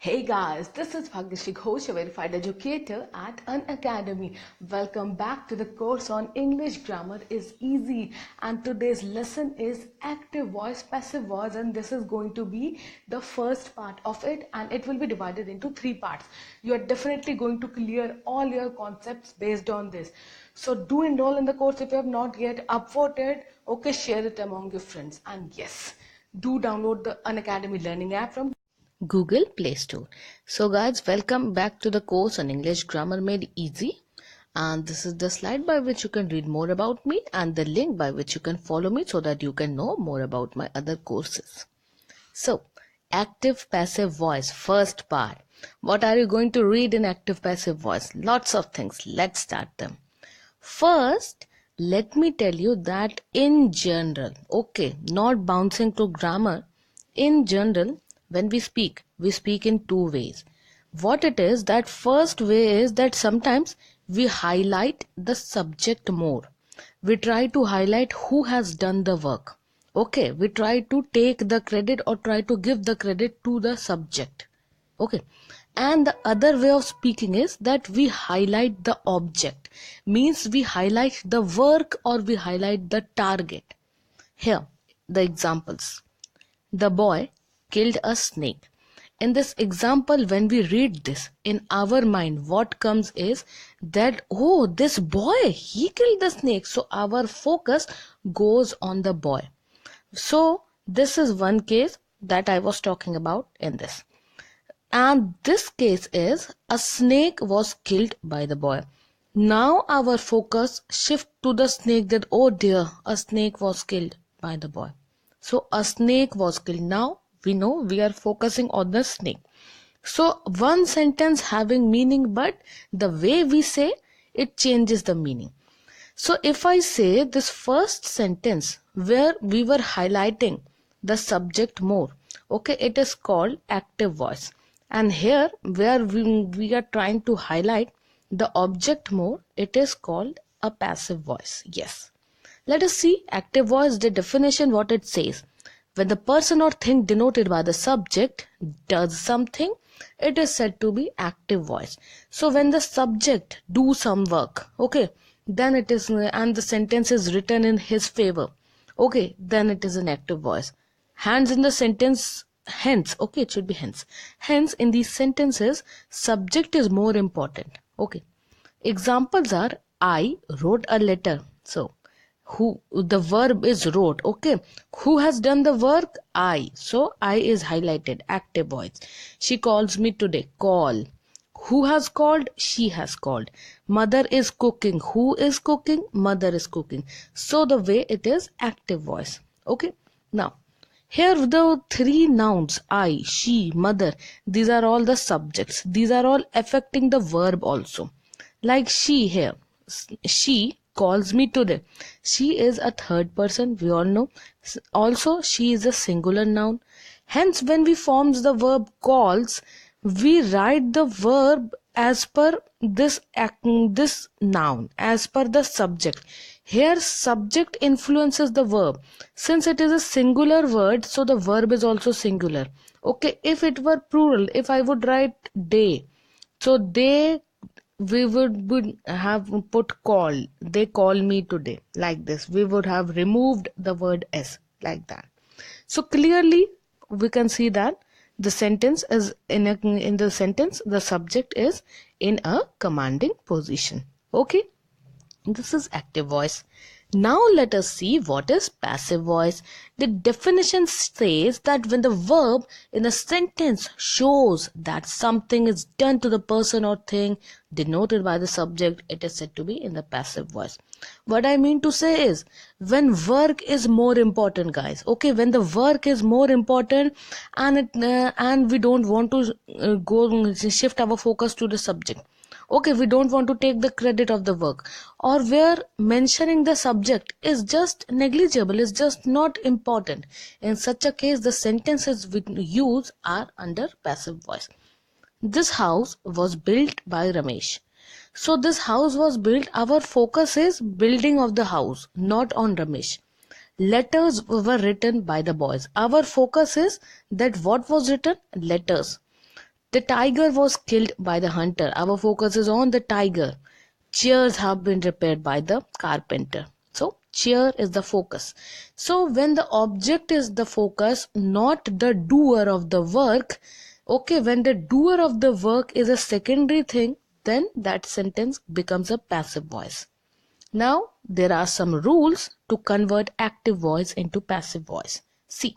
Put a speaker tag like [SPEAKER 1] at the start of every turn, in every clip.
[SPEAKER 1] Hey guys, this is Bhagyashree Ghosh, a verified educator at Unacademy. Welcome back to the course on English Grammar is Easy, and today's lesson is active voice, passive voice, and this is going to be the first part of it, and it will be divided into three parts. You are definitely going to clear all your concepts based on this. So do enroll in the course if you have not yet upvoted. Okay, share it among your friends, and yes, do download the Unacademy learning app from Google Play Store. So guys, welcome back to the course on English Grammar Made Easy, and this is the slide by which you can read more about me and the link by which you can follow me so that you can know more about my other courses. So, active passive voice, first part. What are you going to read in active passive voice? Lots of things. Let's start them. First, let me tell you that in general, okay, not bouncing to grammar, in general, when we speak in two ways. What it is, that first way is that sometimes we highlight the subject more. We try to highlight who has done the work. Okay, we try to take the credit or try to give the credit to the subject. Okay, and the other way of speaking is that we highlight the object, means we highlight the work or we highlight the target. Here, the examples. The boy killed a snake. In this example, when we read this, in our mind, what comes is that, oh, this boy, he killed the snake. So our focus goes on the boy. So this is one case that I was talking about in this. And this case is a snake was killed by the boy. Now our focus shift to the snake, that, oh dear, a snake was killed by the boy. So a snake was killed. Now we know we are focusing on the snake. So one sentence having meaning, but the way we say it changes the meaning. So if I say this first sentence where we were highlighting the subject more, okay, it is called active voice. And here where we are trying to highlight the object more, it is called a passive voice. Yes. Let us see active voice, the definition, what it says. When the person or thing denoted by the subject does something, it is said to be active voice. So when the subject do some work, okay, then it is, and the sentence is written in his favor, okay, then it is an active voice. Hence in the sentence, hence, okay, it should be hence. Hence in these sentences, subject is more important. Okay. Examples are, I wrote a letter. So who, the verb is wrote, okay, who has done the work? I. So I is highlighted, active voice. She calls me today, call. Who has called? She has called. Mother is cooking. Who is cooking? Mother is cooking. So the way it is active voice. Okay. Now here the three nouns, I, she, mother, these are all the subjects. These are all affecting the verb also. Like she here, she calls me today. She is a third person, we all know. Also, she is a singular noun. Hence, when we forms the verb calls, we write the verb as per this noun, as per the subject. Here, subject influences the verb. Since it is a singular word, so the verb is also singular. Okay, if it were plural, if I would write day, so they, we would have put call. They call me today, like this. We would have removed the word s, like that. So clearly we can see that the sentence is in the sentence, the subject is in a commanding position. Okay, this is active voice. Now let us see what is passive voice. The definition says that when the verb in a sentence shows that something is done to the person or thing denoted by the subject, it is said to be in the passive voice. What I mean to say is, when work is more important, guys, okay, when the work is more important and we don't want to go shift our focus to the subject, okay, we don't want to take the credit of the work, or where mentioning the subject is just negligible, is just not important, in such a case the sentences we use are under passive voice. This house was built by Ramesh. So this house was built, our focus is building of the house, not on Ramesh. Letters were written by the boys, our focus is that what was written, letters. The tiger was killed by the hunter. Our focus is on the tiger. Chairs have been repaired by the carpenter. So chair is the focus. So when the object is the focus, not the doer of the work, okay, when the doer of the work is a secondary thing, then that sentence becomes a passive voice. Now there are some rules to convert active voice into passive voice. See,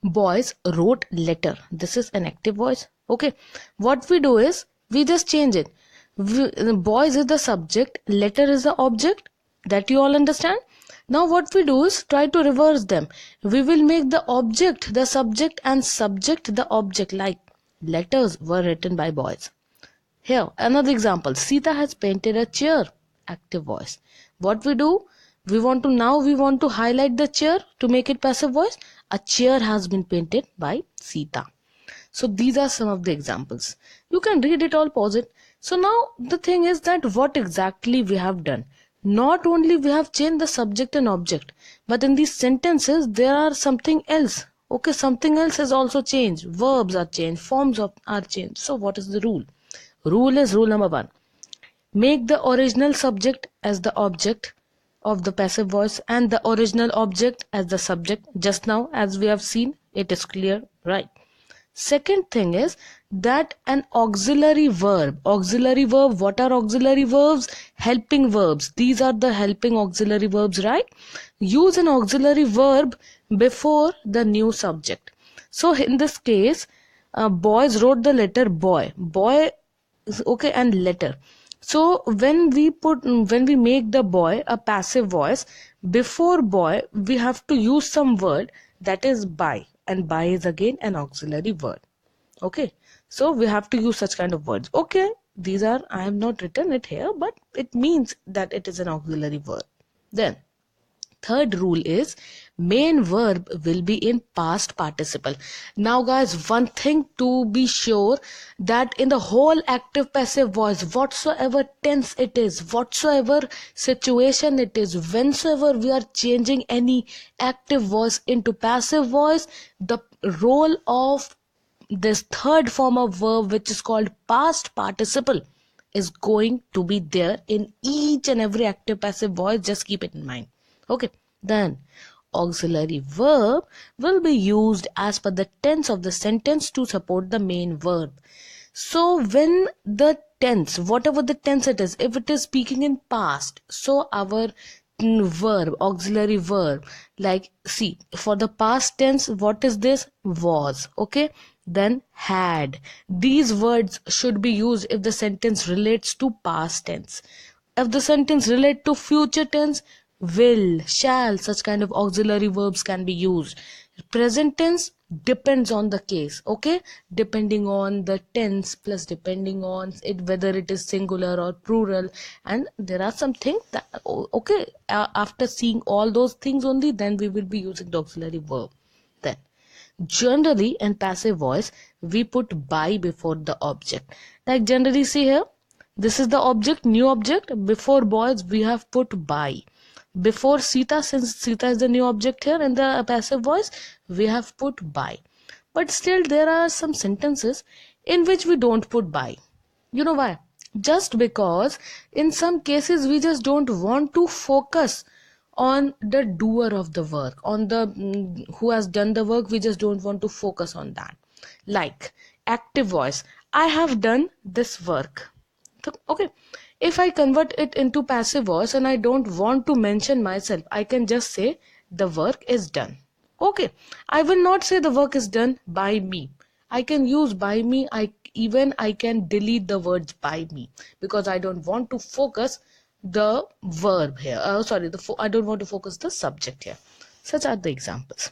[SPEAKER 1] boys wrote letter. This is an active voice. Okay, what we do is we just change it. Boys is the subject, letter is the object. That you all understand? Now what we do is try to reverse them. We will make the object the subject and subject the object, like letters were written by boys. Here, another example. Sita has painted a chair. Active voice. What we do? We want to highlight the chair to make it passive voice. A chair has been painted by Sita. So these are some of the examples. You can read it all, pause it. So now the thing is that what exactly we have done. Not only we have changed the subject and object, but in these sentences there are something else. Okay, something else has also changed. Verbs are changed, forms are changed. So what is the rule? Rule is rule number 1. Make the original subject as the object of the passive voice and the original object as the subject. Just now, as we have seen, it is clear, right? Second thing is that an auxiliary verb. Auxiliary verb, what are auxiliary verbs? Helping verbs. These are the helping auxiliary verbs, right? Use an auxiliary verb before the new subject. So in this case, boys wrote the letter boy. Boy, okay, and letter. So when we make the boy a passive voice, before boy we have to use some word, that is by, and by is again an auxiliary word. Okay, so we have to use such kind of words. Okay, these are, I have not written it here, but it means that it is an auxiliary word. Then third rule is main verb will be in past participle. Now guys, one thing to be sure, that in the whole active passive voice, whatsoever tense it is, whatsoever situation it is, whensoever we are changing any active voice into passive voice, the role of this third form of verb, which is called past participle, is going to be there in each and every active passive voice. Just keep it in mind. Okay, then auxiliary verb will be used as per the tense of the sentence to support the main verb. So when the tense, whatever the tense it is, if it is speaking in past, so our verb, auxiliary verb, like see, for the past tense, what is this? Was. Okay, then had. These words should be used if the sentence relates to past tense. If the sentence relate to future tense, will, shall, such kind of auxiliary verbs can be used. Present tense depends on the case, okay, depending on the tense, plus depending on it whether it is singular or plural, and there are some things that, okay, after seeing all those things only, then we will be using the auxiliary verb. Then generally in passive voice we put by before the object. Like generally, see here, this is the object, new object. Before boys we have put by. Before Sita, since Sita is the new object here in the passive voice, we have put by. But still there are some sentences in which we don't put by. You know why? Just because in some cases we just don't want to focus on the doer of the work, on the who has done the work. We just don't want to focus on that. Like active voice, I have done this work. Okay, if I convert it into passive voice and I don't want to mention myself, I can just say the work is done. Okay, I will not say the work is done by me. I can use by me. I can delete the words by me, because I don't want to focus the verb here. I don't want to focus the subject here. Such are the examples.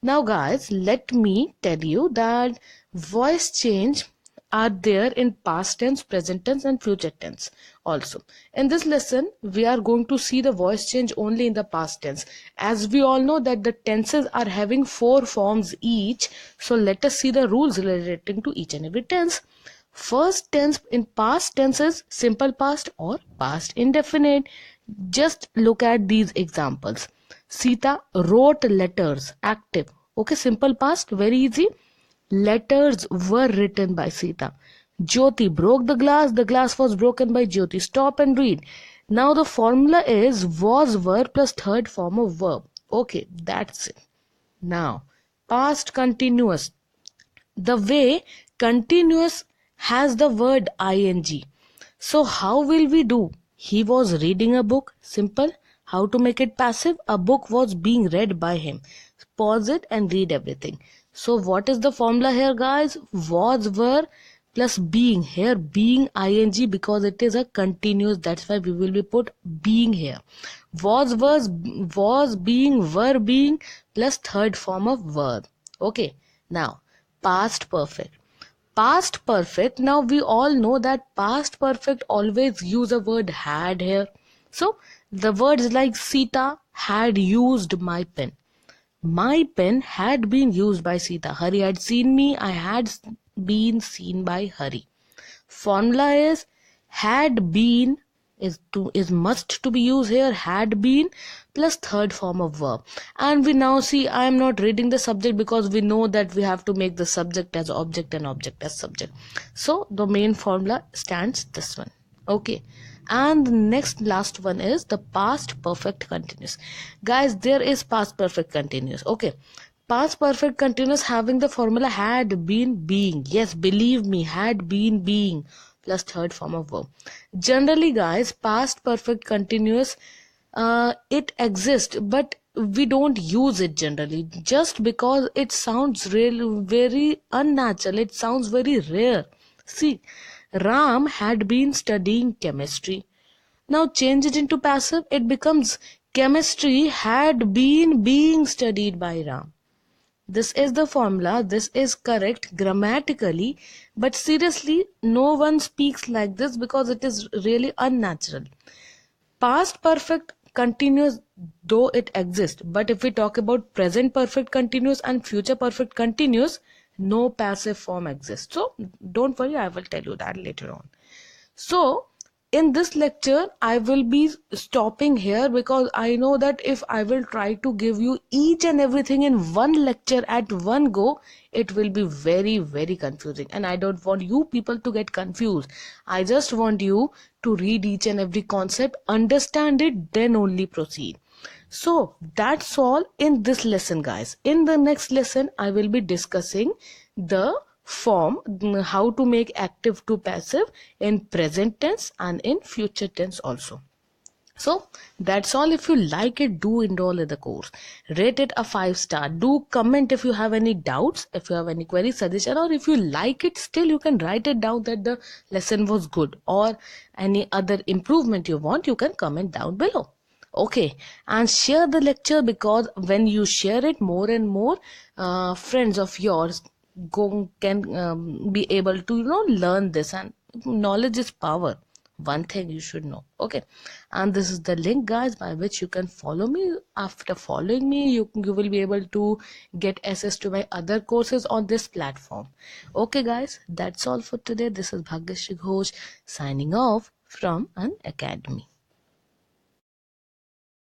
[SPEAKER 1] Now guys, let me tell you that voice change are there in past tense, present tense and future tense also. In this lesson we are going to see the voice change only in the past tense, as we all know that the tenses are having 4 forms each. So let us see the rules relating to each and every tense. First tense in past tense is simple past or past indefinite. Just look at these examples. Sita wrote letters, active. Okay, simple past, very easy. letters were written by Sita. Jyoti broke the glass was broken by Jyoti. Stop and read. Now the formula is was, were plus third form of verb. Okay, that's it. Now, past continuous. The way continuous has the word ing. So how will we do? He was reading a book. Simple. How to make it passive? A book was being read by him. Pause it and read everything. So what is the formula here, guys? Was, were plus being. Here being ing because it is a continuous. That's why we will be put being here. Was being, were being plus third form of verb. Okay. Now past perfect. Past perfect. Now we all know that past perfect always use a word had here. So the words like Sita had used my pen. My pen had been used by Sita. Hari had seen me. I had been seen by Hari. Formula is had been is must to be used here. Had been plus third form of verb. And we now see I am not reading the subject because we know that we have to make the subject as object and object as subject. So the main formula stands this one. Okay. And the next last one is the past perfect continuous. Guys, there is past perfect continuous. Okay. Past perfect continuous having the formula had been being. Yes, believe me, had been being plus third form of verb. Generally, guys, past perfect continuous, it exists, but we don't use it generally just because it sounds really very unnatural. It sounds very rare. See, Ram had been studying chemistry. Now change it into passive, it becomes chemistry had been being studied by Ram. This is the formula, this is correct grammatically, but seriously, no one speaks like this because it is really unnatural. Past perfect continuous, though it exists, but if we talk about present perfect continuous and future perfect continuous, no passive form exists. So don't worry, I will tell you that later on. So in this lecture, I will be stopping here because I know that if I will try to give you each and everything in one lecture at one go, it will be very, very confusing. And I don't want you people to get confused. I just want you to read each and every concept, understand it, then only proceed. So that's all in this lesson, guys. In the next lesson, I will be discussing the form, how to make active to passive in present tense and in future tense also. So that's all. If you like it, do enroll in the course. Rate it a 5-star. Do comment if you have any doubts, if you have any query, suggestion, or if you like it, still you can write it down that the lesson was good, or any other improvement you want, you can comment down below. Okay, and share the lecture because when you share it, more and more friends of yours can be able to learn this, and knowledge is power. One thing you should know. Okay, and this is the link, guys, by which you can follow me. After following me, you will be able to get access to my other courses on this platform. Okay, guys, that's all for today. This is Bhagyashree Ghosh signing off from Unacademy.